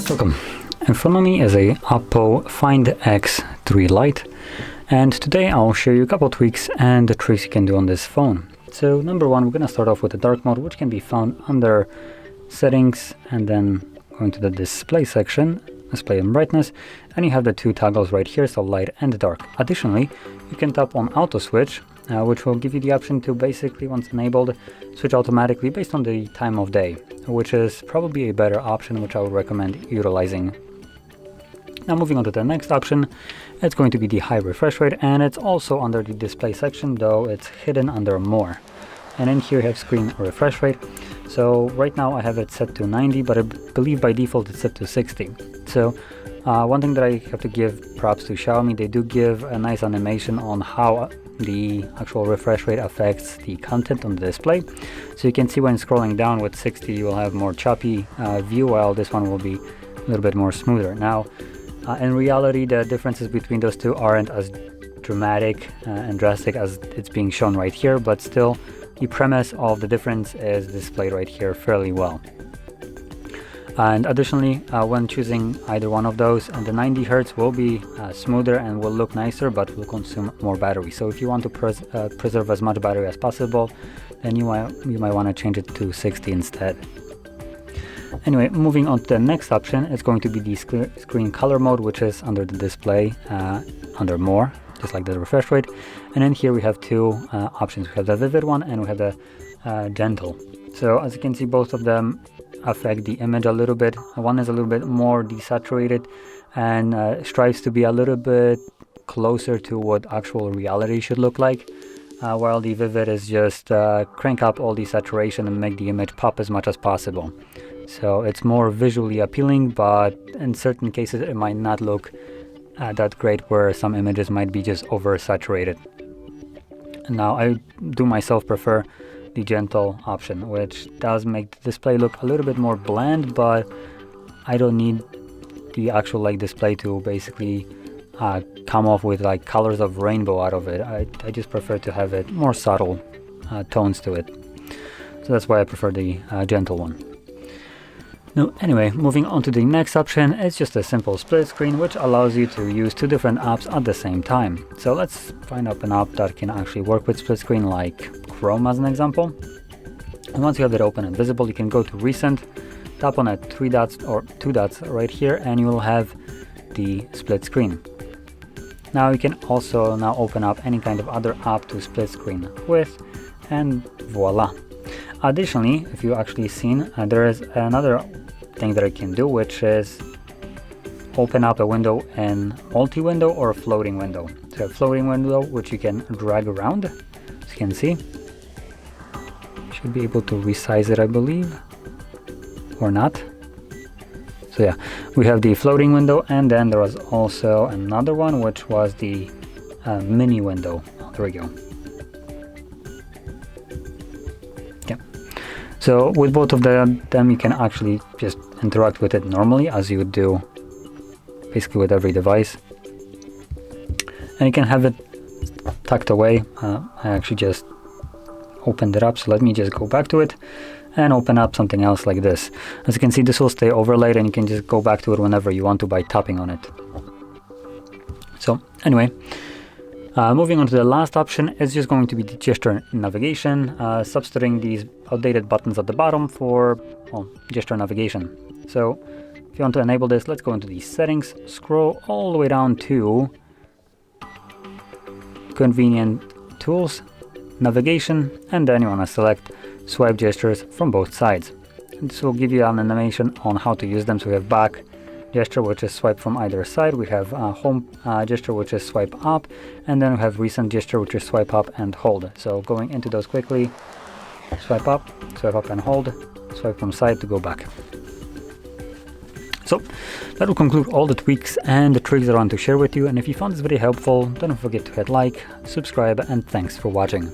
Welcome. In front of me is a OPPO Find X3 Lite, and today I'll show you a couple tweaks and the tricks you can do on this phone. So number one, we're going to start off with the dark mode, which can be found under settings and then going to the display section, display and brightness, and you have the two toggles right here, so light and dark. Additionally, you can tap on auto switch, which will give you the option to basically, once enabled, switch automatically based on the time of day, which is probably a better option, which I would recommend utilizing. Now moving on to the next option, it's going to be the high refresh rate, and it's also under the display section, though it's hidden under more. And in here you have screen refresh rate. So right now I have it set to 90, but I believe by default it's set to 60. So one thing that I have to give props to Xiaomi, they do give a nice animation on how the actual refresh rate affects the content on the display. So you can see when scrolling down with 60 you will have more choppy view, while this one will be a little bit more smoother. Now in reality the differences between those two aren't as dramatic and drastic as it's being shown right here, but still the premise of the difference is displayed right here fairly well. And additionally, when choosing either one of those, the 90 Hz will be smoother and will look nicer, but will consume more battery. So if you want to preserve as much battery as possible, then you might want to change it to 60 instead. Anyway, moving on to the next option, it's going to be the screen color mode, which is under the display, under more, just like the refresh rate. And then here we have two options. We have the vivid one and we have the gentle. So as you can see, both of them affect the image a little bit. One is a little bit more desaturated and strives to be a little bit closer to what actual reality should look like, while the vivid is just crank up all the saturation and make the image pop as much as possible. So it's more visually appealing, but in certain cases it might not look that great, where some images might be just oversaturated. Now I do myself prefer the gentle option, which does make the display look a little bit more bland, but I don't need the actual display to basically come off with colors of rainbow out of it. I just prefer to have it more subtle tones to it. So that's why I prefer the gentle one. Now, anyway, moving on to the next option, it's just a simple split screen, which allows you to use two different apps at the same time. So let's find up an app that can actually work with split screen, like Chrome as an example. And once you have it open and visible, you can go to Recent, tap on three dots or two dots right here, and you will have the split screen. Now you can also now open up any kind of other app to split screen with, and voila. Additionally, if you actually seen, there is another thing that I can do, which is open up a window in multi-window or a floating window. So a floating window which you can drag around, as you can see. Should be able to resize it, I believe, or not. So yeah, we have the floating window, and then there was also another one which was the mini window. There we go. So with both of them you can actually just interact with it normally, as you would do basically with every device. And you can have it tucked away. I actually just opened it up, so let me just go back to it and open up something else like this. As you can see, this will stay overlaid and you can just go back to it whenever you want to by tapping on it. So anyway, moving on to the last option, it's just going to be the gesture navigation, substituting these outdated buttons at the bottom for gesture navigation. So if you want to enable this, let's go into the settings, scroll all the way down to convenient tools, navigation, and then you want to select swipe gestures from both sides. And this will give you an animation on how to use them. So we have back gesture, which is swipe from either side. We have home gesture, which is swipe up, and then we have recent gesture, which is swipe up and hold. So going into those quickly, swipe up and hold, swipe from side to go back. So that will conclude all the tweaks and the tricks that I want to share with you. And if you found this video helpful, don't forget to hit like, subscribe, and thanks for watching.